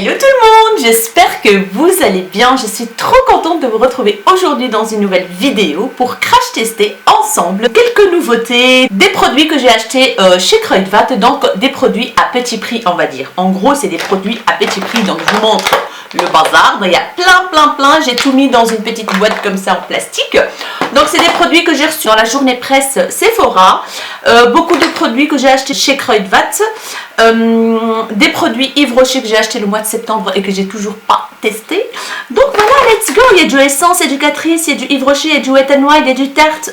Hello tout le monde, j'espère que vous allez bien. Je suis trop contente de vous retrouver aujourd'hui dans une nouvelle vidéo pour crash tester ensemble quelques nouveautés, des produits que j'ai achetés chez Kruidvat, donc des produits à petit prix on va dire. En gros c'est des produits à petit prix, donc je vous montre le bazar. Il y a plein, j'ai tout mis dans une petite boîte comme ça en plastique. Donc c'est des produits que j'ai reçus dans la journée presse Sephora, beaucoup de produits que j'ai achetés chez Kruidvat, des produits Yves Rocher que j'ai acheté le mois de septembre et que j'ai toujours pas testé. Donc voilà, let's go. Il y a du Essence, il y a du Catrice, il y a du Yves Rocher, il y a du Wet n Wild, il y a du Tarte,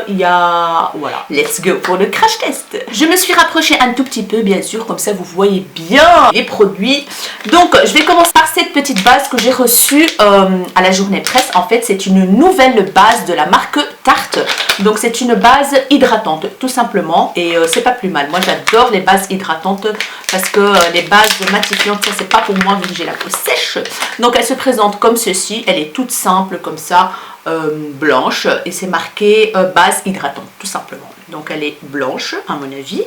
il y a... voilà, let's go pour le crash test. Je me suis rapprochée un tout petit peu bien sûr, comme ça vous voyez bien les produits. Donc je vais commencer par cette petite base que j'ai reçue à la journée presse. En fait c'est une nouvelle base de la marque Tarte. Donc c'est une base hydratante tout simplement, et c'est pas plus mal. Moi j'adore les bases hydratantes parce que les bases matifiantes, ça c'est pas pour moi vu que j'ai la peau sèche. Donc elle se présente comme ceci, elle est toute simple comme ça, blanche, et c'est marqué base hydratante tout simplement. Donc elle est blanche à mon avis.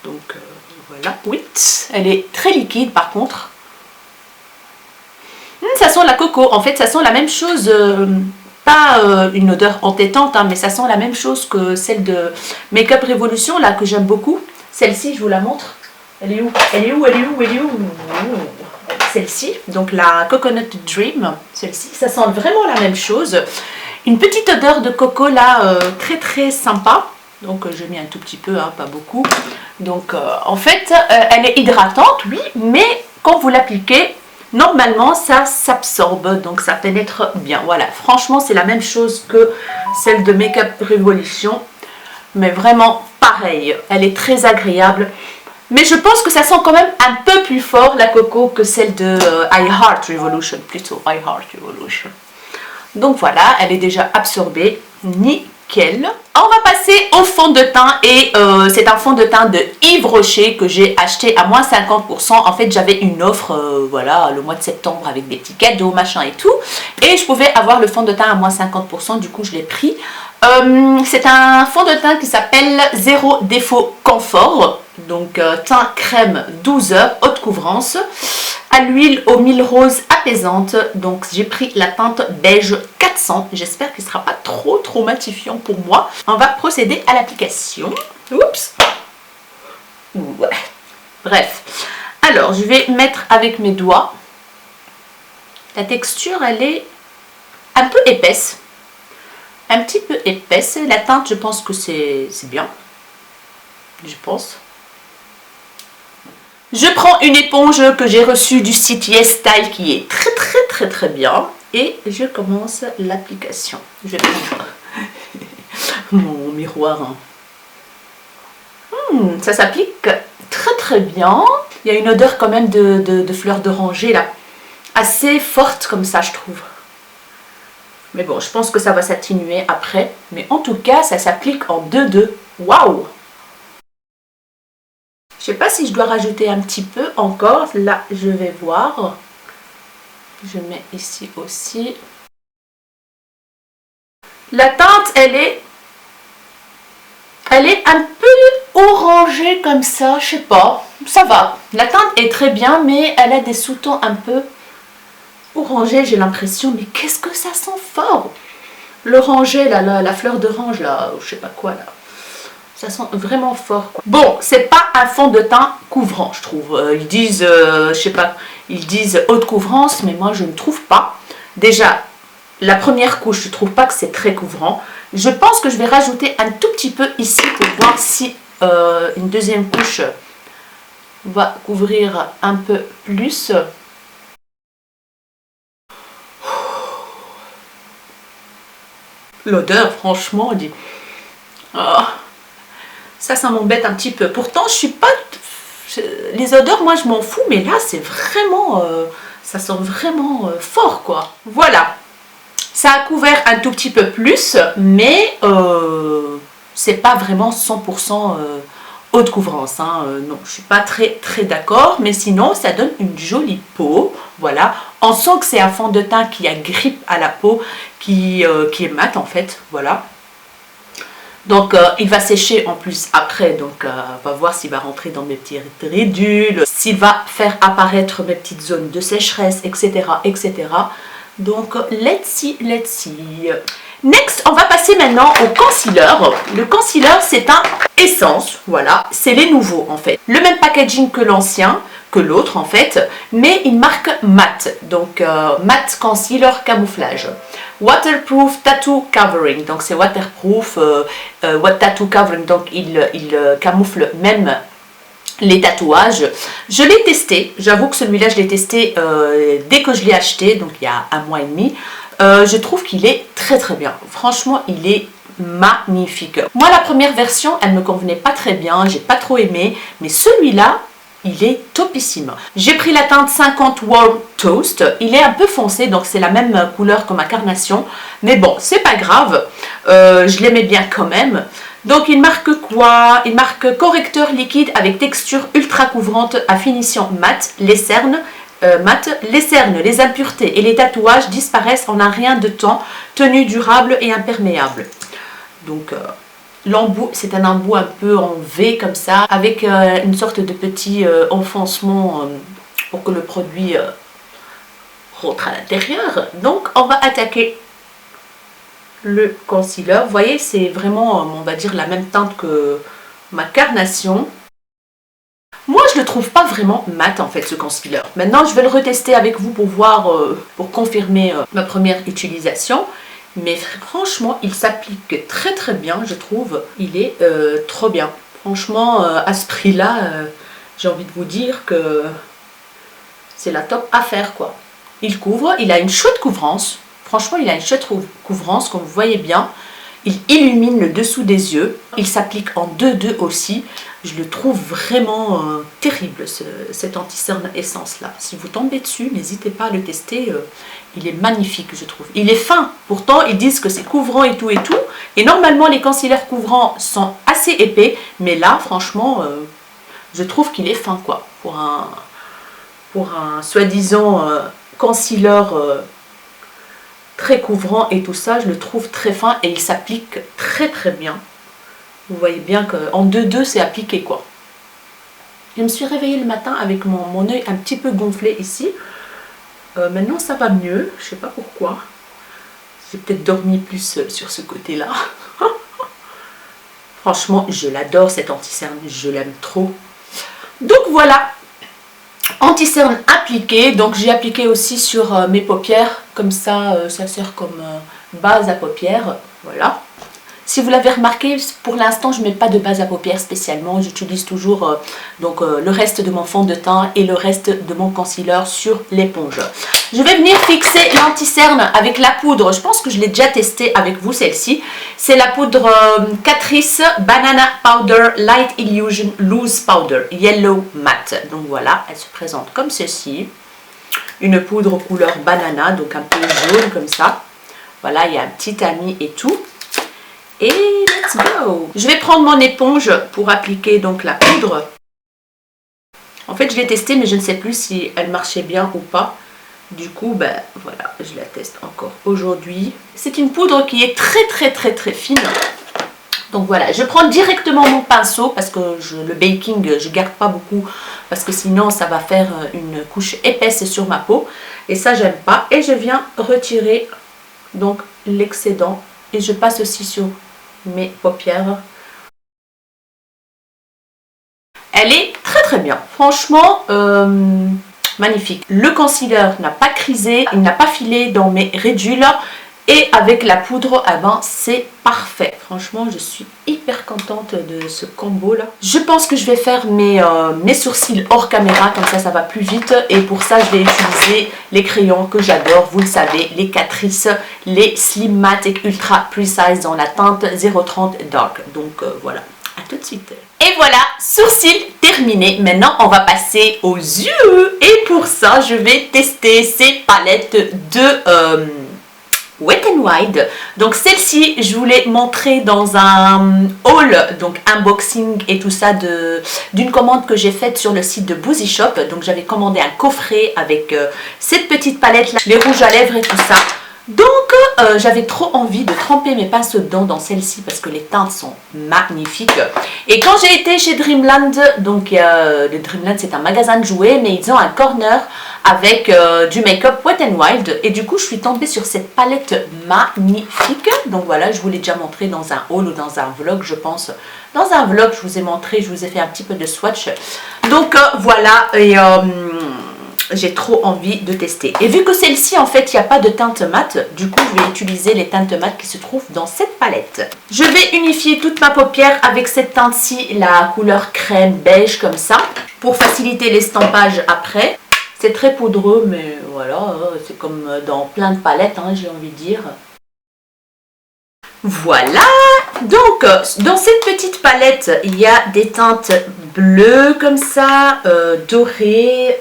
Donc voilà, oui, elle est très liquide par contre. Ça sent la coco, en fait ça sent la même chose, pas une odeur entêtante, hein, mais ça sent la même chose que celle de Make Up Revolution là que j'aime beaucoup. Celle-ci je vous la montre. Elle est où? Elle est où? Elle est où? Elle est où? Celle-ci, donc la Coconut Dream, celle-ci, ça sent vraiment la même chose. Une petite odeur de coco là, très sympa. Donc j'ai mis un tout petit peu, hein, pas beaucoup. Donc en fait, elle est hydratante, oui, mais quand vous l'appliquez, normalement ça s'absorbe, donc ça pénètre bien. Voilà, franchement c'est la même chose que celle de Make Up Revolution, mais vraiment pareil. Elle est très agréable. Mais je pense que ça sent quand même un peu plus fort la coco que celle de I Heart Revolution, plutôt I Heart Revolution. Donc voilà, elle est déjà absorbée, nickel. On va passer au fond de teint, et c'est un fond de teint de Yves Rocher que j'ai acheté à moins 50%. En fait j'avais une offre, voilà, le mois de septembre avec des petits cadeaux, machin et tout. Et je pouvais avoir le fond de teint à moins 50%, du coup je l'ai pris. C'est un fond de teint qui s'appelle Zéro Défaut Confort. Donc teint crème 12 heures, haute couvrance, à l'huile aux mille roses apaisante. Donc j'ai pris la teinte beige 400. J'espère qu'il ne sera pas trop matifiant pour moi. On va procéder à l'application. Oups. Ouais. Bref. Alors je vais mettre avec mes doigts. La texture elle est un peu épaisse. Un petit peu épaisse. La teinte je pense que c'est bien. Je pense. Je prends une éponge que j'ai reçue du site Yes Style qui est très bien, et je commence l'application. Je vais prendre mon miroir. Ça s'applique très bien. Il y a une odeur quand même de fleurs d'oranger là, assez forte comme ça je trouve. Mais bon, je pense que ça va s'atténuer après. Mais en tout cas, ça s'applique en 2-2. Waouh! Je ne sais pas si je dois rajouter un petit peu encore. Là, je vais voir. Je mets ici aussi. La teinte, elle est un peu orangée comme ça. Je sais pas. Ça va. La teinte est très bien, mais elle a des sous-tons un peu orangés, j'ai l'impression. Mais qu'est-ce que ça sent fort! L'oranger, là, la fleur d'orange, là, je sais pas quoi, là. Ça sent vraiment fort, quoi. Bon, c'est pas un fond de teint couvrant, je trouve. Ils disent, je sais pas, ils disent haute couvrance, mais moi je ne trouve pas. Déjà, la première couche, je trouve pas que c'est très couvrant. Je pense que je vais rajouter un tout petit peu ici pour voir si une deuxième couche va couvrir un peu plus. L'odeur, franchement, on dit... Oh. Ça m'embête un petit peu. Pourtant, je suis pas... Les odeurs, moi, je m'en fous. Mais là, c'est vraiment... ça sent vraiment fort, quoi. Voilà. Ça a couvert un tout petit peu plus. Mais c'est pas vraiment 100% haute couvrance. Hein. Non, je suis pas très d'accord. Mais sinon, ça donne une jolie peau. Voilà. On sent que c'est un fond de teint qui agrippe à la peau. Qui est mat, en fait. Voilà. Donc il va sécher en plus après, donc on va voir s'il va rentrer dans mes petits ridules, s'il va faire apparaître mes petites zones de sécheresse, etc. etc. Donc let's see, let's see. Next, on va passer maintenant au concealer. Le concealer, c'est un essence, voilà, c'est les nouveaux en fait. Le même packaging que l'ancien, que l'autre en fait, mais une marque matte. Donc matte concealer camouflage. Waterproof tattoo covering, donc c'est waterproof, tattoo covering, donc il camoufle même les tatouages. Je l'ai testé, j'avoue que celui-là je l'ai testé dès que je l'ai acheté, donc il y a 1 mois et demi. Je trouve qu'il est très très bien, franchement il est magnifique. Moi la première version elle me convenait pas très bien, j'ai pas trop aimé, mais celui-là il est topissime. J'ai pris la teinte 50 Warm Toast, il est un peu foncé donc c'est la même couleur que ma carnation, mais bon c'est pas grave, je l'aimais bien quand même. Donc il marque quoi? Il marque correcteur liquide avec texture ultra couvrante à finition mat, les cernes, les impuretés et les tatouages disparaissent en un rien de temps, tenue durable et imperméable. Donc l'embout, c'est un embout un peu en V comme ça, avec une sorte de petit enfoncement pour que le produit rentre à l'intérieur. Donc on va attaquer le concealer. Vous voyez, c'est vraiment, on va dire, la même teinte que ma carnation. Moi, je le trouve pas vraiment mat en fait ce concealer. Maintenant, je vais le retester avec vous pour voir, pour confirmer ma première utilisation. Mais franchement, il s'applique très très bien, je trouve. Il est trop bien. Franchement, à ce prix-là, j'ai envie de vous dire que c'est la top affaire quoi. Il couvre, il a une chouette couvrance. Franchement, il a une chouette couvrance, comme vous voyez bien. Il illumine le dessous des yeux. Il s'applique en 2-2 aussi. Je le trouve vraiment terrible, cet anti-cerne essence là. Si vous tombez dessus, n'hésitez pas à le tester. Il est magnifique, je trouve. Il est fin. Pourtant, ils disent que c'est couvrant et tout et tout. Et normalement, les concealers couvrants sont assez épais. Mais là, franchement, je trouve qu'il est fin, quoi. Pour un soi-disant concealer très couvrant et tout ça, je le trouve très fin et il s'applique très très bien. Vous voyez bien qu'en 2-2 c'est appliqué quoi. Je me suis réveillée le matin avec mon œil un petit peu gonflé ici. Maintenant ça va mieux, je sais pas pourquoi. J'ai peut-être dormi plus sur ce côté là. Franchement je l'adore cet anti-cerne, je l'aime trop. Donc voilà, anti-cerne appliqué, donc j'ai appliqué aussi sur mes paupières, comme ça, ça sert comme base à paupières, voilà. Si vous l'avez remarqué, pour l'instant je ne mets pas de base à paupières spécialement, j'utilise toujours le reste de mon fond de teint et le reste de mon concealer sur l'éponge. Je vais venir fixer l'anti-cerne avec la poudre, je pense que je l'ai déjà testé avec vous celle-ci. C'est la poudre Catrice Banana Powder Light Illusion Loose Powder Yellow Matte. Donc voilà, elle se présente comme ceci. Une poudre couleur banana, donc un peu jaune comme ça. Voilà, il y a un petit tamis et tout. Et let's go! Je vais prendre mon éponge pour appliquer donc la poudre. En fait, je l'ai testée, mais je ne sais plus si elle marchait bien ou pas. Du coup, ben voilà, je la teste encore aujourd'hui. C'est une poudre qui est très très très très fine. Donc voilà, je prends directement mon pinceau parce que le baking, je garde pas beaucoup parce que sinon ça va faire une couche épaisse sur ma peau. Et ça, j'aime pas. Et je viens retirer donc l'excédent et je passe aussi sur mes paupières. Elle est très très bien. Franchement, magnifique. Le concealer n'a pas crisé, il n'a pas filé dans mes ridules. Et avec la poudre, eh ben, c'est parfait. Franchement, je suis hyper contente de ce combo là. Je pense que je vais faire mes sourcils hors caméra, comme ça va plus vite. Et pour ça, je vais utiliser les crayons que j'adore. Vous le savez, les Catrice, les Slimmatic Ultra Precise dans la teinte 030 Dark. Donc voilà, à tout de suite. Et voilà, sourcils terminés. Maintenant, on va passer aux yeux. Et pour ça, je vais tester ces palettes de Wet n Wild. Donc celle-ci, je vous l'ai montré dans un haul, donc unboxing et tout ça d'une commande que j'ai faite sur le site de Boozy Shop. Donc j'avais commandé un coffret avec cette petite palette là, les rouges à lèvres et tout ça. Donc j'avais trop envie de tremper mes pinceaux dedans dans celle-ci parce que les teintes sont magnifiques. Et quand j'ai été chez Dreamland, donc le Dreamland c'est un magasin de jouets, mais ils ont un corner avec du make-up Wet n Wild. Et du coup je suis tombée sur cette palette magnifique. Donc voilà, je vous l'ai déjà montré dans un haul ou dans un vlog je pense. Dans un vlog je vous ai montré, je vous ai fait un petit peu de swatch. Donc voilà, et j'ai trop envie de tester. Et vu que celle-ci, en fait, il n'y a pas de teinte mat, du coup, je vais utiliser les teintes mat qui se trouvent dans cette palette. Je vais unifier toute ma paupière avec cette teinte-ci, la couleur crème beige comme ça, pour faciliter l'estampage après. C'est très poudreux, mais voilà, c'est comme dans plein de palettes, hein, j'ai envie de dire. Voilà, donc dans cette petite palette, il y a des teintes bleues comme ça, dorées,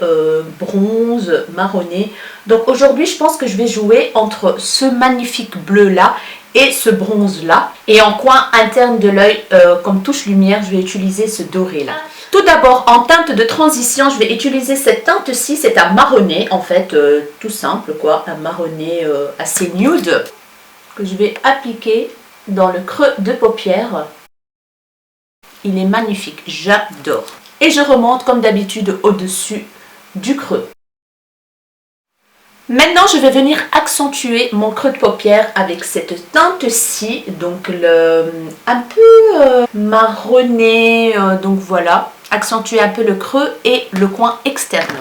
bronze, marronné. Donc aujourd'hui, je pense que je vais jouer entre ce magnifique bleu là et ce bronze là. Et en coin interne de l'œil, comme touche lumière, je vais utiliser ce doré là. Tout d'abord, en teinte de transition, je vais utiliser cette teinte-ci, c'est un marronné en fait, tout simple quoi, un marronné assez nude, que je vais appliquer dans le creux de paupière. Il est magnifique, j'adore. Et je remonte comme d'habitude au-dessus du creux. Maintenant, je vais venir accentuer mon creux de paupière avec cette teinte-ci, donc un peu marronné, donc voilà. Accentuer un peu le creux et le coin externe.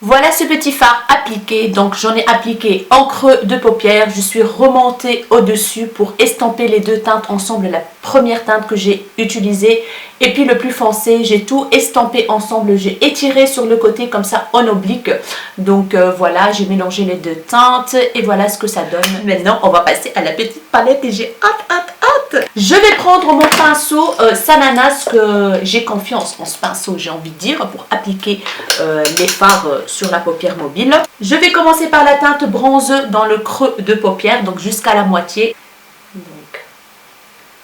Voilà ce petit fard appliqué, donc j'en ai appliqué en creux de paupière, je suis remontée au-dessus pour estamper les deux teintes ensemble, la première teinte que j'ai utilisée et puis le plus foncé, j'ai tout estampé ensemble, j'ai étiré sur le côté comme ça en oblique, donc voilà, j'ai mélangé les deux teintes et voilà ce que ça donne. Maintenant on va passer à la petite palette et j'ai hâte. Je vais prendre mon pinceau Sananas, que j'ai confiance en ce pinceau, j'ai envie de dire, pour appliquer les fards sur la paupière mobile. Je vais commencer par la teinte bronze dans le creux de paupière, donc jusqu'à la moitié.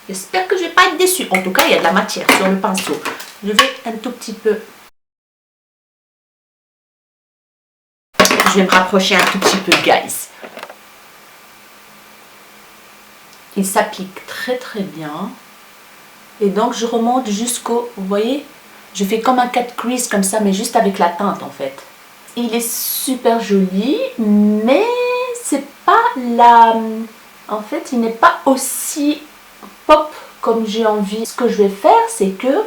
J'espère que je ne vais pas être déçue. En tout cas, il y a de la matière sur le pinceau. Je vais un tout petit peu... Je vais me rapprocher un tout petit peu, guys. Il s'applique très bien. Et donc, je remonte jusqu'au... Vous voyez? Je fais comme un cut crease comme ça, mais juste avec la teinte, en fait. Il est super joli, mais c'est pas la... En fait, il n'est pas aussi pop comme j'ai envie. Ce que je vais faire, c'est que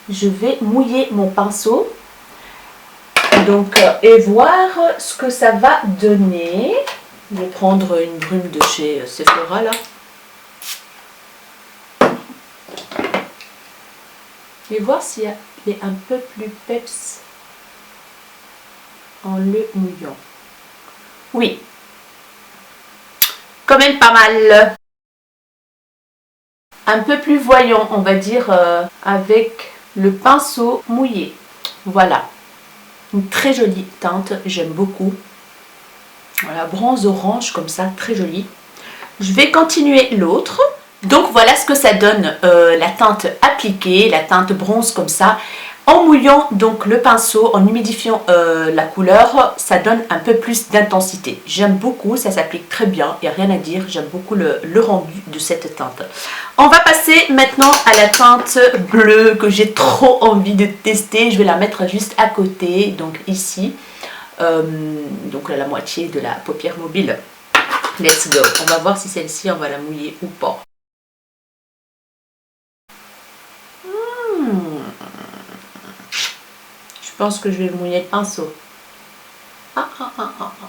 je vais mouiller mon pinceau. Donc, et voir ce que ça va donner. Je vais prendre une brume de chez Sephora, là. Et voir s'il est un peu plus peps en le mouillant. Oui, quand même pas mal. Un peu plus voyant, on va dire, avec le pinceau mouillé. Voilà, une très jolie teinte, j'aime beaucoup. Voilà, bronze orange comme ça, très joli. Je vais continuer l'autre. Donc voilà ce que ça donne, la teinte appliquée, la teinte bronze comme ça. En mouillant donc le pinceau, en humidifiant la couleur, ça donne un peu plus d'intensité. J'aime beaucoup, ça s'applique très bien, il n'y a rien à dire. J'aime beaucoup le rendu de cette teinte. On va passer maintenant à la teinte bleue que j'ai trop envie de tester. Je vais la mettre juste à côté, donc ici. Donc à la moitié de la paupière mobile. Let's go. On va voir si celle-ci, on va la mouiller ou pas. Je pense que je vais mouiller le pinceau.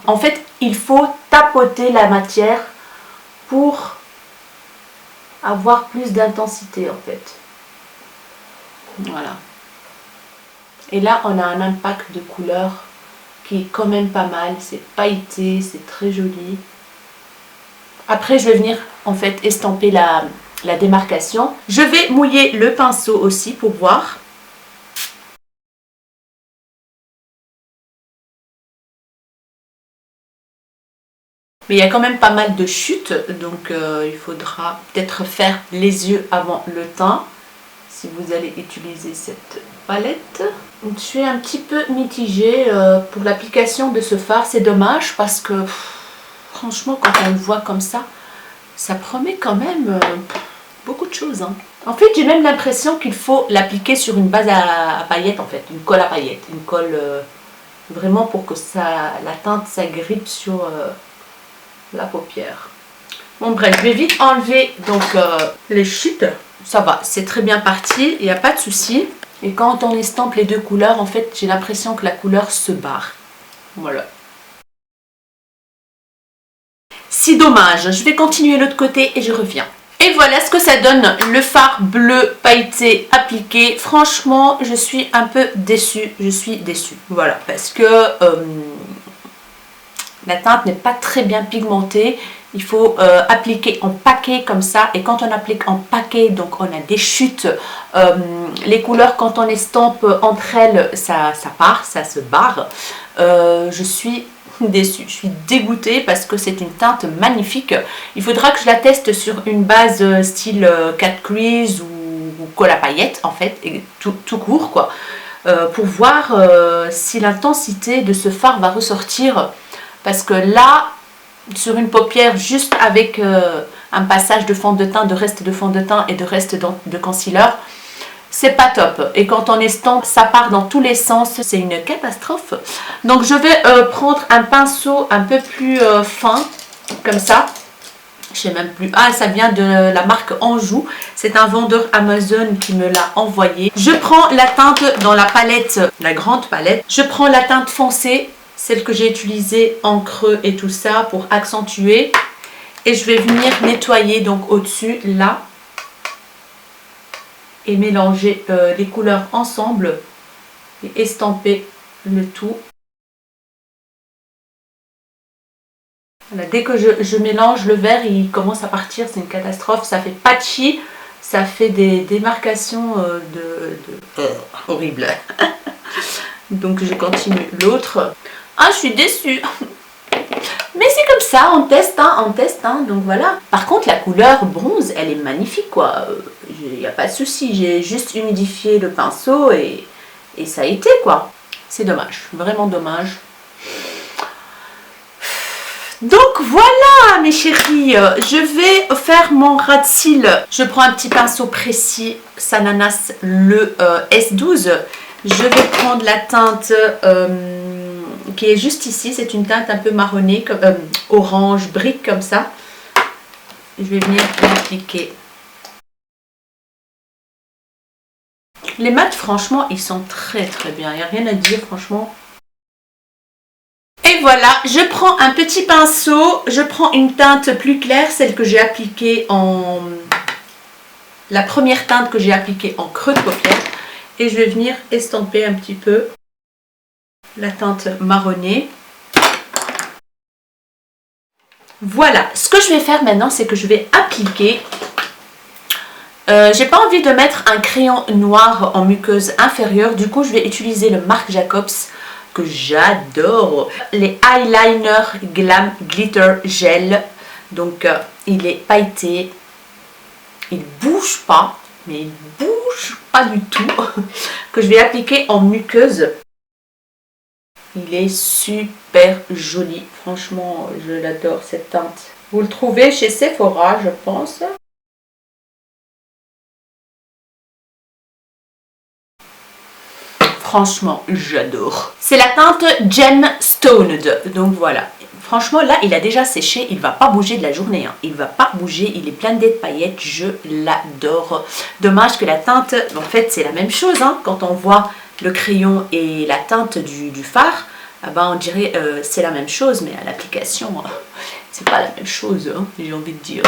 En fait, il faut tapoter la matière pour avoir plus d'intensité en fait. Voilà. Et là, on a un impact de couleur qui est quand même pas mal. C'est pailleté, c'est très joli. Après, je vais venir en fait estamper la démarcation. Je vais mouiller le pinceau aussi pour voir. Mais il y a quand même pas mal de chutes, donc il faudra peut-être faire les yeux avant le teint si vous allez utiliser cette palette. Je suis un petit peu mitigée pour l'application de ce fard. C'est dommage parce que franchement quand on le voit comme ça promet quand même beaucoup de choses. Hein. En fait j'ai même l'impression qu'il faut l'appliquer sur une base à paillettes en fait. Une colle à paillettes. Une colle vraiment pour que la teinte s'agrippe sur la paupière. Bon bref, je vais vite enlever donc les chutes. Ça va, c'est très bien parti, il n'y a pas de souci. Et quand on estampe les deux couleurs, en fait, j'ai l'impression que la couleur se barre. Voilà. C'est dommage. Je vais continuer l'autre côté et je reviens. Et voilà ce que ça donne, le fard bleu pailleté appliqué. Franchement, je suis un peu déçue. Je suis déçue. Voilà, parce que la teinte n'est pas très bien pigmentée. Il faut appliquer en paquet comme ça. Et quand on applique en paquet, donc on a des chutes. Les couleurs, quand on estampe entre elles, ça part, ça se barre. Je suis déçue, je suis dégoûtée parce que c'est une teinte magnifique. Il faudra que je la teste sur une base style cat crease ou colle à paillettes en fait, et tout court quoi. Pour voir si l'intensité de ce fard va ressortir. Parce que là, sur une paupière juste avec un passage de fond de teint, de reste de fond de teint et de reste de concealer, c'est pas top. Et quand on estampe, ça part dans tous les sens, c'est une catastrophe. Donc je vais prendre un pinceau un peu plus fin, comme ça. Je sais même plus. Ah, ça vient de la marque Anjou. C'est un vendeur Amazon qui me l'a envoyé. Je prends la teinte dans la palette, la grande palette. Je prends la teinte foncée. Celle que j'ai utilisée en creux et tout ça pour accentuer. Et je vais venir nettoyer donc au-dessus là. Et mélanger les couleurs ensemble. Et estamper le tout. Voilà, dès que je mélange le vert, il commence à partir. C'est une catastrophe. Ça fait patchy. Ça fait des démarcations horribles. Donc je continue l'autre. Ah, je suis déçue. Mais c'est comme ça, on teste, hein, donc voilà. Par contre, la couleur bronze, elle est magnifique, quoi. Il n'y a pas de souci, j'ai juste humidifié le pinceau et ça a été, quoi. C'est dommage, vraiment dommage. Donc voilà, mes chéris, je vais faire mon ras de cils. Je prends un petit pinceau précis, Sananas, le S12. Je vais prendre la teinte... qui est juste ici, c'est une teinte un peu marronnée, comme, orange, brique comme ça. Je vais venir l'appliquer. Les mats, franchement, ils sont très très bien. Il n'y a rien à dire, franchement. Et voilà, je prends un petit pinceau. Je prends une teinte plus claire, celle que j'ai appliquée en... La première teinte que j'ai appliquée en creux de paupière. Et je vais venir estamper un petit peu la teinte marronnée. Voilà, ce que je vais faire maintenant, c'est que je vais appliquer. J'ai pas envie de mettre un crayon noir en muqueuse inférieure, du coup je vais utiliser le Marc Jacobs que j'adore. Les Eyeliner Glam Glitter Gel. Donc il est pailleté, il bouge pas, mais il bouge pas du tout. Que je vais appliquer en muqueuse. Il est super joli. Franchement, je l'adore cette teinte. Vous le trouvez chez Sephora, je pense. Franchement, j'adore. C'est la teinte Gemstoned. Donc voilà. Franchement, là, il a déjà séché. Il ne va pas bouger de la journée. Hein. Il ne va pas bouger. Il est plein de paillettes. Je l'adore. Dommage que la teinte... En fait, c'est la même chose. Hein. Quand on voit le crayon et la teinte du fard, ah ben, on dirait c'est la même chose. Mais à l'application, c'est pas la même chose. Hein, j'ai envie de dire.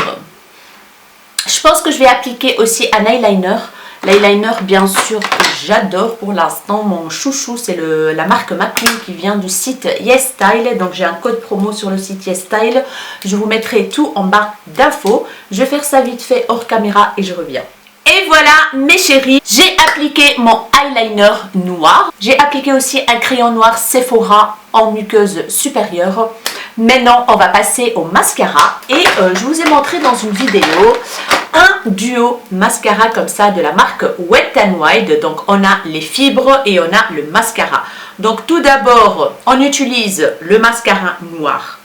Je pense que je vais appliquer aussi un eyeliner. L'eyeliner, bien sûr, que j'adore pour l'instant. Mon chouchou, c'est la marque McQueen qui vient du site YesStyle. Donc, j'ai un code promo sur le site YesStyle. Je vous mettrai tout en barre d'infos. Je vais faire ça vite fait hors caméra et je reviens. Et voilà, mes chéris, j'ai appliqué mon eyeliner noir. J'ai appliqué aussi un crayon noir Sephora en muqueuse supérieure. Maintenant, on va passer au mascara. Et je vous ai montré dans une vidéo un duo mascara comme ça de la marque Wet n Wild. Donc, on a les fibres et on a le mascara. Donc, tout d'abord, on utilise le mascara noir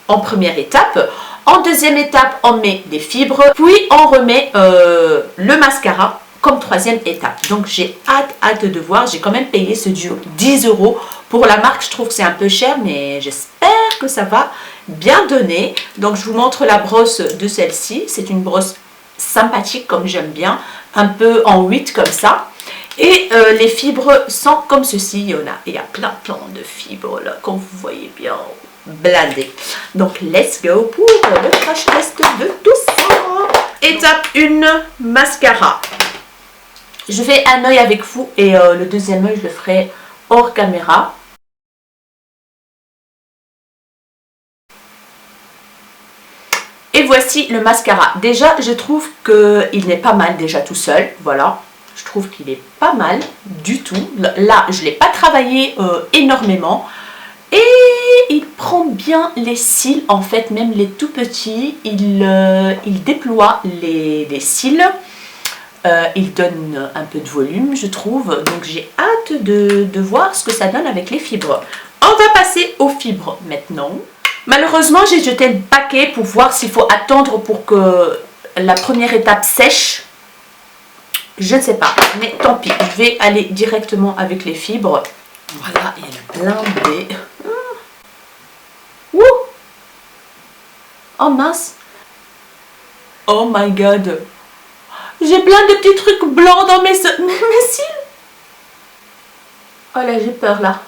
en première étape. En deuxième étape, on met des fibres. Puis, on remet le mascara comme troisième étape. Donc, j'ai hâte de voir. J'ai quand même payé ce duo 10 €. Pour la marque, je trouve que c'est un peu cher, mais j'espère que ça va bien donner. Donc, je vous montre la brosse de celle-ci. C'est une brosse sympathique, comme j'aime bien. Un peu en 8 comme ça. Et les fibres sont comme ceci. Il y a plein de fibres là, comme vous voyez bien, blindées. Donc, let's go pour le crash test de tout ça. Étape 1, mascara. Je fais un œil avec vous et le deuxième œil, je le ferai hors caméra. Et voici le mascara. Déjà, je trouve qu'il n'est pas mal déjà tout seul. Voilà, je trouve qu'il est pas mal du tout. Là, je ne l'ai pas travaillé énormément. Et il prend bien les cils, en fait, même les tout petits. Il déploie les cils. Il donne un peu de volume, je trouve. Donc, j'ai hâte de voir ce que ça donne avec les fibres. On va passer aux fibres maintenant. Malheureusement, j'ai jeté le paquet pour voir s'il faut attendre pour que la première étape sèche. Je ne sais pas, mais tant pis. Je vais aller directement avec les fibres. Voilà, il est blindé. Ouh! Oh mince! Oh my god! J'ai plein de petits trucs blancs dans mes cils. Oh là, j'ai peur là.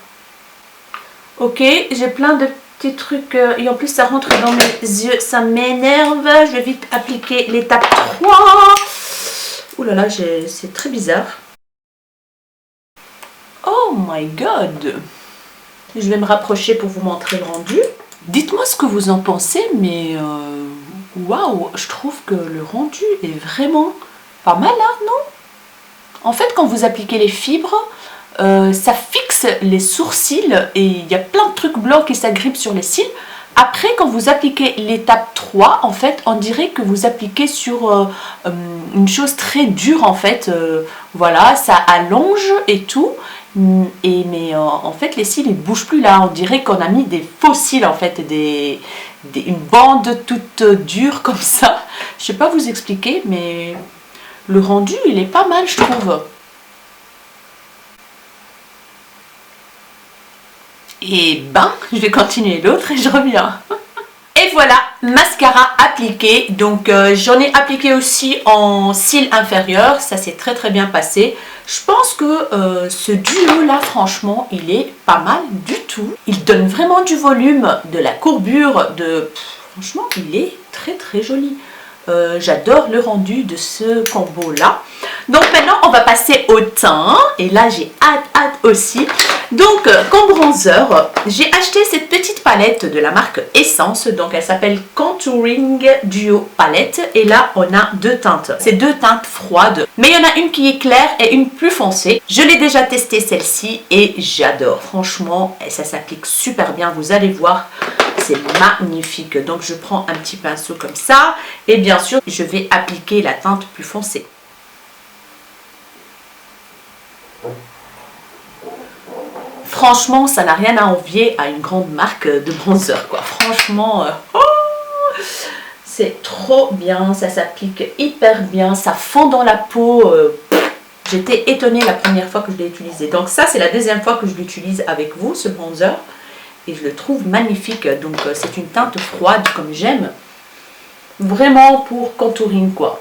Ok, j'ai plein de petits trucs. Et en plus, ça rentre dans mes yeux. Ça m'énerve. Je vais vite appliquer l'étape 3. Ouh là là, c'est très bizarre. Oh my god. Je vais me rapprocher pour vous montrer le rendu. Dites-moi ce que vous en pensez, mais waouh, je trouve que le rendu est vraiment pas mal, hein, non? En fait, quand vous appliquez les fibres, ça fixe les sourcils et il y a plein de trucs blancs qui s'agrippent sur les cils. Après, quand vous appliquez l'étape 3, en fait, on dirait que vous appliquez sur une chose très dure, en fait. Voilà, ça allonge et tout. Mais en fait, les cils, ils ne bougent plus là. On dirait qu'on a mis des faux cils, en fait, une bande toute dure comme ça. Je ne sais pas vous expliquer, mais le rendu, il est pas mal, je trouve. Et ben, je vais continuer l'autre et je reviens. Et voilà, mascara appliqué. Donc, j'en ai appliqué aussi en cils inférieurs. Ça s'est très bien passé. Je pense que ce duo-là, franchement, il est pas mal du tout. Il donne vraiment du volume, de la courbure. Franchement, il est très joli. J'adore le rendu de ce combo-là. Donc, maintenant, on va passer au teint. Et là, j'ai hâte aussi. Donc, comme bronzer, j'ai acheté cette petite palette de la marque Essence. Donc, elle s'appelle Contouring Duo Palette. Et là, on a deux teintes. C'est deux teintes froides. Mais il y en a une qui est claire et une plus foncée. Je l'ai déjà testée celle-ci et j'adore. Franchement, ça s'applique super bien. Vous allez voir, c'est magnifique. Donc, je prends un petit pinceau comme ça. Et bien sûr, je vais appliquer la teinte plus foncée. Franchement, ça n'a rien à envier à une grande marque de bronzer, quoi. Franchement, c'est trop bien. Ça s'applique hyper bien. Ça fond dans la peau. J'étais étonnée la première fois que je l'ai utilisé. Donc ça, c'est la deuxième fois que je l'utilise avec vous, ce bronzer. Et je le trouve magnifique. Donc, c'est une teinte froide comme j'aime. Vraiment pour contouring, quoi.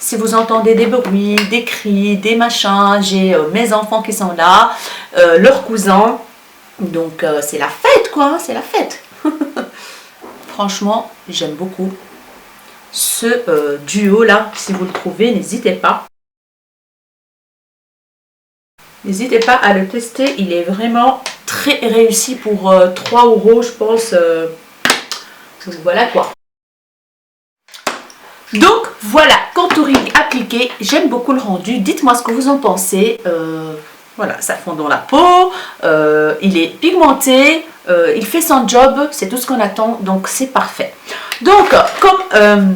Si vous entendez des bruits, des cris, des machins, j'ai mes enfants qui sont là, leurs cousins. Donc, c'est la fête, quoi. Hein, c'est la fête. Franchement, j'aime beaucoup ce duo-là. Si vous le trouvez, n'hésitez pas. N'hésitez pas à le tester. Il est vraiment très réussi pour 3 €, je pense. Donc, voilà, quoi. Donc voilà, contouring appliqué, j'aime beaucoup le rendu, dites-moi ce que vous en pensez. Voilà, ça fond dans la peau, il est pigmenté, Il fait son job, c'est tout ce qu'on attend, donc c'est parfait. Donc, comme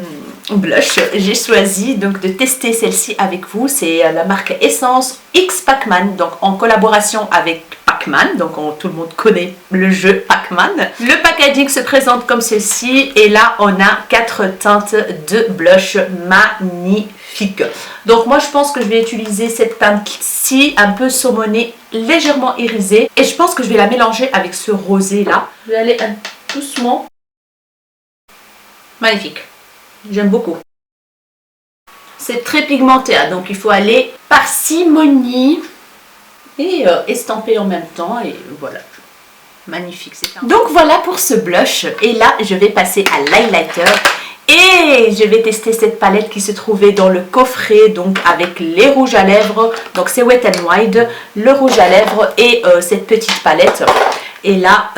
blush, j'ai choisi donc de tester celle-ci avec vous. C'est la marque Essence X Pac-Man, donc en collaboration avec Pac-Man, donc tout le monde connaît le jeu Pac-Man. Le packaging se présente comme ceci, et là on a 4 teintes de blush magnifiques. Donc moi je pense que je vais utiliser cette teinte-ci, un peu saumonée, légèrement irisée, et je pense que je vais la mélanger avec ce rosé là. Je vais aller doucement. Magnifique, j'aime beaucoup. C'est très pigmenté, hein, donc il faut aller parcimonie et estamper en même temps, et voilà. Magnifique, c'est ça. Donc voilà pour ce blush, et là je vais passer à l'highlighter. Et je vais tester cette palette qui se trouvait dans le coffret, donc avec les rouges à lèvres. Donc c'est Wet n Wild, le rouge à lèvres et cette petite palette. Et là,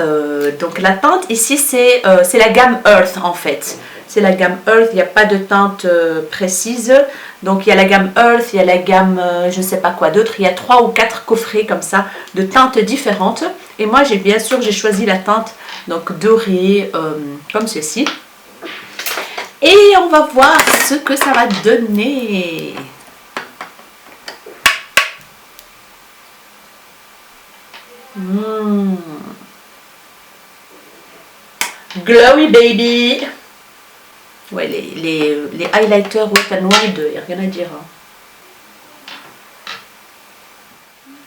donc la teinte ici, c'est la gamme Earth en fait. C'est la gamme Earth, il n'y a pas de teinte précise. Donc il y a la gamme Earth, il y a la gamme je ne sais pas quoi d'autre. Il y a 3 ou 4 coffrets comme ça de teintes différentes. Et moi, bien sûr, j'ai choisi la teinte donc dorée comme ceci. Et on va voir ce que ça va donner. Glowy baby. Ouais, les highlighters Wet n Wild, il n'y a rien à dire. Hein.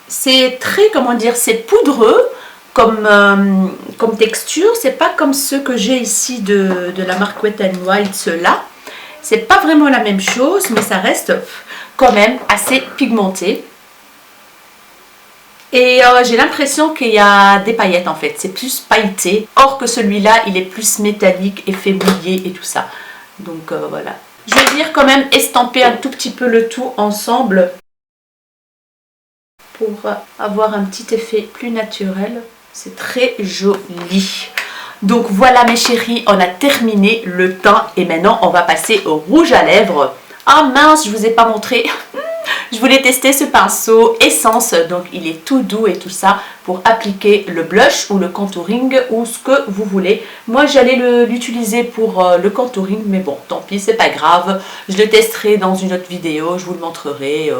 C'est très, comment dire, c'est poudreux comme texture. C'est pas comme ceux que j'ai ici de la marque Wet n Wild, ceux-là. C'est pas vraiment la même chose, mais ça reste quand même assez pigmenté. Et j'ai l'impression qu'il y a des paillettes en fait, c'est plus pailleté. Or que celui-là, il est plus métallique, effet mouillé et tout ça. Donc voilà. Je vais venir quand même estamper un tout petit peu le tout ensemble pour avoir un petit effet plus naturel. C'est très joli. Donc voilà mes chéris, on a terminé le teint et maintenant on va passer au rouge à lèvres. Ah mince, je vous ai pas montré. Je voulais tester ce pinceau Essence, donc il est tout doux et tout ça pour appliquer le blush ou le contouring ou ce que vous voulez. Moi j'allais l'utiliser pour le contouring, mais bon tant pis, c'est pas grave. Je le testerai dans une autre vidéo, je vous le montrerai.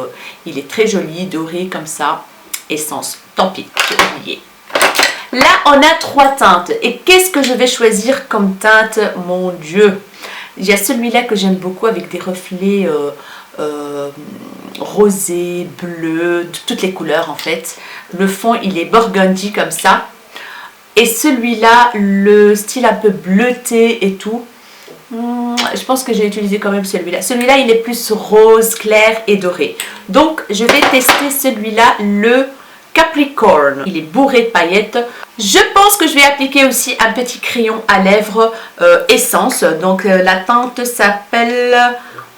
Il est très joli, doré comme ça. Essence, tant pis, j'ai oublié. Là on a 3 teintes et qu'est-ce que je vais choisir comme teinte? Mon Dieu, il y a celui-là que j'aime beaucoup avec des reflets rosé, bleu, de toutes les couleurs en fait. Le fond il est burgundy comme ça. Et celui-là, le style un peu bleuté et tout. Je pense que j'ai utilisé quand même celui-là. Celui-là il est plus rose, clair et doré. Donc je vais tester celui-là, le Capricorn. Il est bourré de paillettes. Je pense que je vais appliquer aussi un petit crayon à lèvres Essence. Donc la teinte s'appelle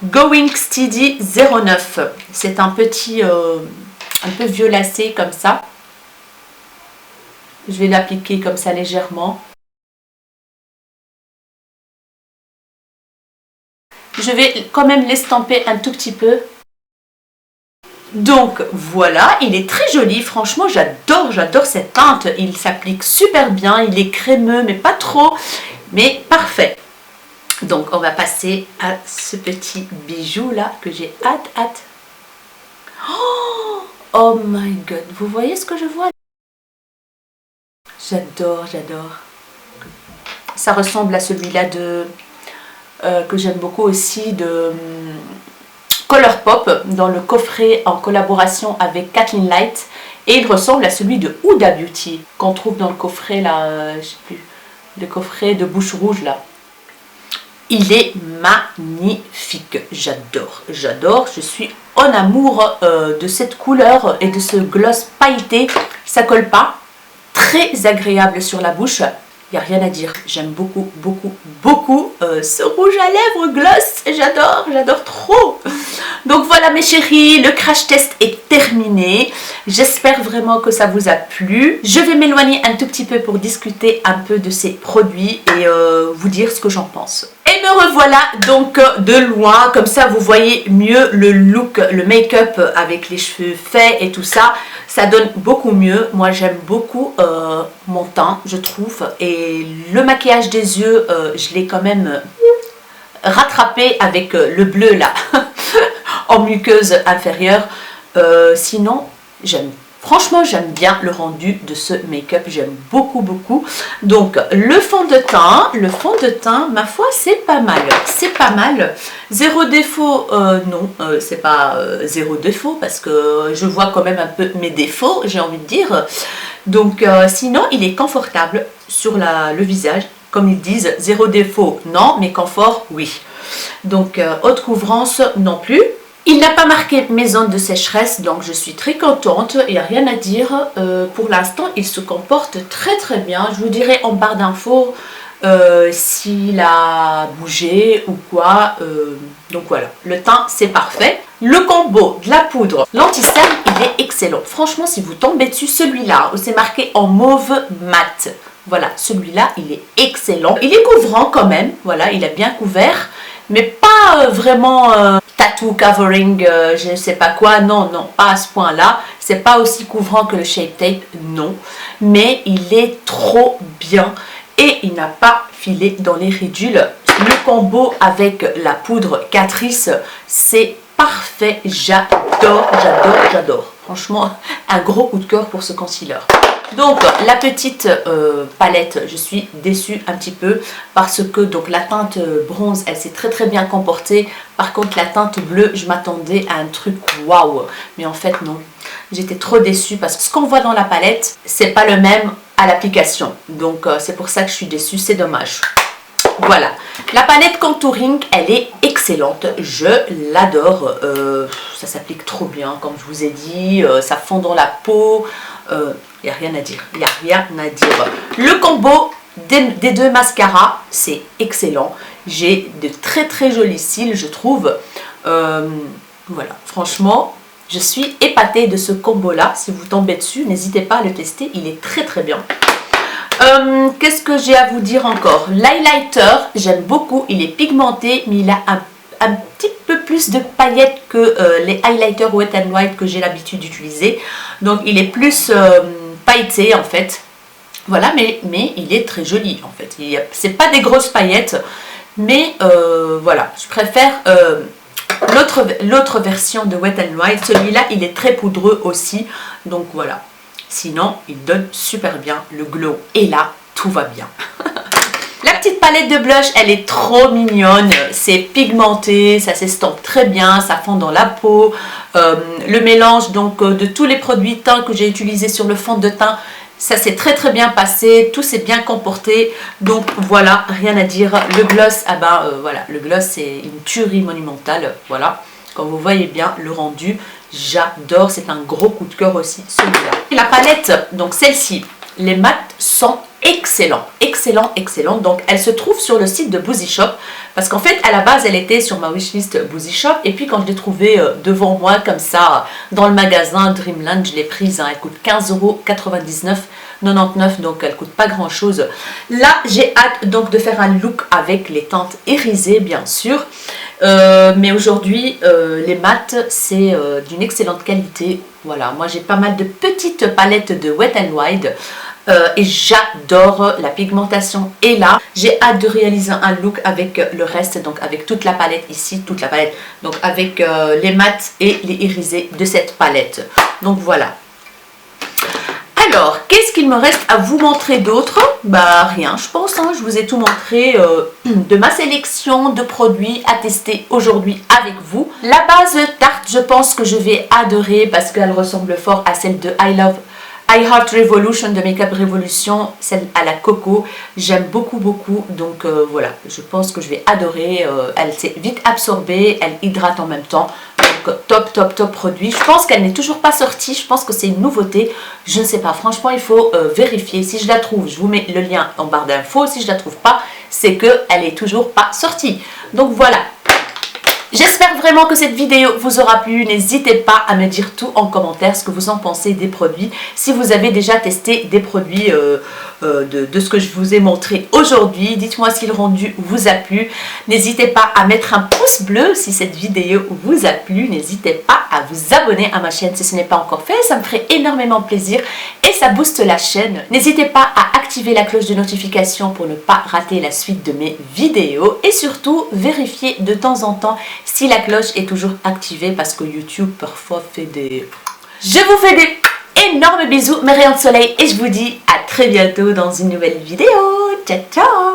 Going Steady 09. C'est un petit, un peu violacé comme ça. Je vais l'appliquer comme ça légèrement. Je vais quand même l'estamper un tout petit peu. Donc voilà, il est très joli, franchement j'adore cette teinte. Il s'applique super bien, il est crémeux mais pas trop, mais parfait. Donc on va passer à ce petit bijou là que j'ai hâte. Oh my god, vous voyez ce que je vois? J'adore. Ça ressemble à celui-là que j'aime beaucoup aussi, de Colourpop, dans le coffret en collaboration avec Kathleen Light. Et il ressemble à celui de Huda Beauty qu'on trouve dans le coffret là, je sais plus, le coffret de bouche rouge là. Il est magnifique, j'adore, je suis en amour de cette couleur et de ce gloss pailleté. Ça colle pas, très agréable sur la bouche, il n'y a rien à dire. J'aime beaucoup ce rouge à lèvres gloss, j'adore trop. Donc voilà mes chéris, le crash test est terminé. J'espère vraiment que ça vous a plu. Je vais m'éloigner un tout petit peu pour discuter un peu de ces produits et vous dire ce que j'en pense. Et me revoilà donc de loin, comme ça vous voyez mieux le look, le make-up avec les cheveux faits et tout ça. Ça donne beaucoup mieux. Moi j'aime beaucoup mon teint, je trouve. Et le maquillage des yeux, je l'ai quand même rattrapé avec le bleu là, en muqueuse inférieure. Sinon, franchement, j'aime bien le rendu de ce make-up, j'aime beaucoup, beaucoup. Donc, le fond de teint, ma foi, c'est pas mal. C'est pas mal. Zéro défaut, non, c'est pas zéro défaut, parce que je vois quand même un peu mes défauts, j'ai envie de dire. Donc, sinon, il est confortable sur le visage. Comme ils disent, zéro défaut, non, mais confort, oui. Donc, haute couvrance, non plus. Il n'a pas marqué mes zones de sécheresse, donc je suis très contente, il n'y a rien à dire. Pour l'instant, il se comporte très très bien. Je vous dirai en barre d'infos s'il a bougé ou quoi. Donc voilà, le teint c'est parfait. Le combo de la poudre, l'anti-cerne, il est excellent. Franchement, si vous tombez dessus, celui-là, où c'est marqué en mauve mat, voilà, celui-là, il est excellent. Il est couvrant quand même, voilà, il est bien couvert, mais pas vraiment tattoo covering, je ne sais pas quoi, non, non, pas à ce point-là. C'est pas aussi couvrant que le Shape Tape, non, mais il est trop bien et il n'a pas filé dans les ridules. Le combo avec la poudre Catrice, c'est parfait, j'adore, j'adore, j'adore. Franchement, un gros coup de cœur pour ce concealer. Donc la petite palette, je suis déçue un petit peu parce que donc la teinte bronze, elle s'est très très bien comportée. Par contre la teinte bleue, je m'attendais à un truc waouh, mais en fait non. J'étais trop déçue parce que ce qu'on voit dans la palette, c'est pas le même à l'application. Donc c'est pour ça que je suis déçue, c'est dommage. Voilà, la palette contouring, elle est excellente, je l'adore, ça s'applique trop bien comme je vous ai dit, ça fond dans la peau, il n'y a rien à dire, il n'y a rien à dire. Le combo des deux mascaras, c'est excellent, j'ai de très très jolis cils je trouve, voilà, franchement, je suis épatée de ce combo là, si vous tombez dessus, n'hésitez pas à le tester, il est très très bien. Qu'est-ce que j'ai à vous dire encore? L'highlighter, j'aime beaucoup, il est pigmenté, mais il a un petit peu plus de paillettes que les highlighters Wet n Wild que j'ai l'habitude d'utiliser. Donc il est plus pailleté en fait. Voilà, mais il est très joli en fait. C'est pas des grosses paillettes, mais voilà, je préfère l'autre version de Wet n Wild. Celui-là, il est très poudreux aussi, donc voilà. Sinon, il donne super bien le glow. Et là, tout va bien. La petite palette de blush, elle est trop mignonne. C'est pigmenté, ça s'estompe très bien, ça fond dans la peau. Le mélange donc de tous les produits teint que j'ai utilisés sur le fond de teint, ça s'est très très bien passé. Tout s'est bien comporté. Donc voilà, rien à dire. Le gloss, ah ben voilà, le gloss c'est une tuerie monumentale. Voilà, comme vous voyez bien le rendu. J'adore, c'est un gros coup de cœur aussi celui-là. La palette, donc celle-ci, les mats sont excellents, excellents, excellents. Donc elle se trouve sur le site de Boozy Shop parce qu'en fait à la base elle était sur ma wishlist Boozy Shop et puis quand je l'ai trouvée devant moi comme ça dans le magasin Dreamland, je l'ai prise, hein, elle coûte 15,99 €, donc elle coûte pas grand chose. Là j'ai hâte donc de faire un look avec les teintes irisées bien sûr. Mais aujourd'hui les mats c'est d'une excellente qualité. Voilà, moi j'ai pas mal de petites palettes de Wet n Wild et j'adore, la pigmentation est là. J'ai hâte de réaliser un look avec le reste, donc avec toute la palette ici, toute la palette, donc avec les mats et les irisés de cette palette. Donc voilà. Alors, qu'est-ce qu'il me reste à vous montrer d'autre? Bah rien, je pense, hein, je vous ai tout montré de ma sélection de produits à tester aujourd'hui avec vous. La base Tarte, je pense que je vais adorer parce qu'elle ressemble fort à celle de I Heart Revolution de Makeup Revolution, celle à la coco. J'aime beaucoup, beaucoup, donc voilà, je pense que je vais adorer. Elle s'est vite absorbée, elle hydrate en même temps. Top, top, top produit. Je pense qu'elle n'est toujours pas sortie. Je pense que c'est une nouveauté. Je ne sais pas. Franchement, il faut vérifier. Si je la trouve, je vous mets le lien en barre d'infos. Si je la trouve pas, c'est qu'elle est toujours pas sortie. Donc voilà. J'espère vraiment que cette vidéo vous aura plu. N'hésitez pas à me dire tout en commentaire ce que vous en pensez des produits. Si vous avez déjà testé des produits de ce que je vous ai montré aujourd'hui, dites-moi si le rendu vous a plu. N'hésitez pas à mettre un pouce bleu si cette vidéo vous a plu. N'hésitez pas à vous abonner à ma chaîne si ce n'est pas encore fait. Ça me ferait énormément plaisir et ça booste la chaîne. N'hésitez pas à activer la cloche de notification pour ne pas rater la suite de mes vidéos. Et surtout, vérifiez de temps en temps si la cloche est toujours activée parce que YouTube parfois fait des... Je vous fais des énormes bisous, mes rayons de soleil, et je vous dis à très bientôt dans une nouvelle vidéo. Ciao ciao.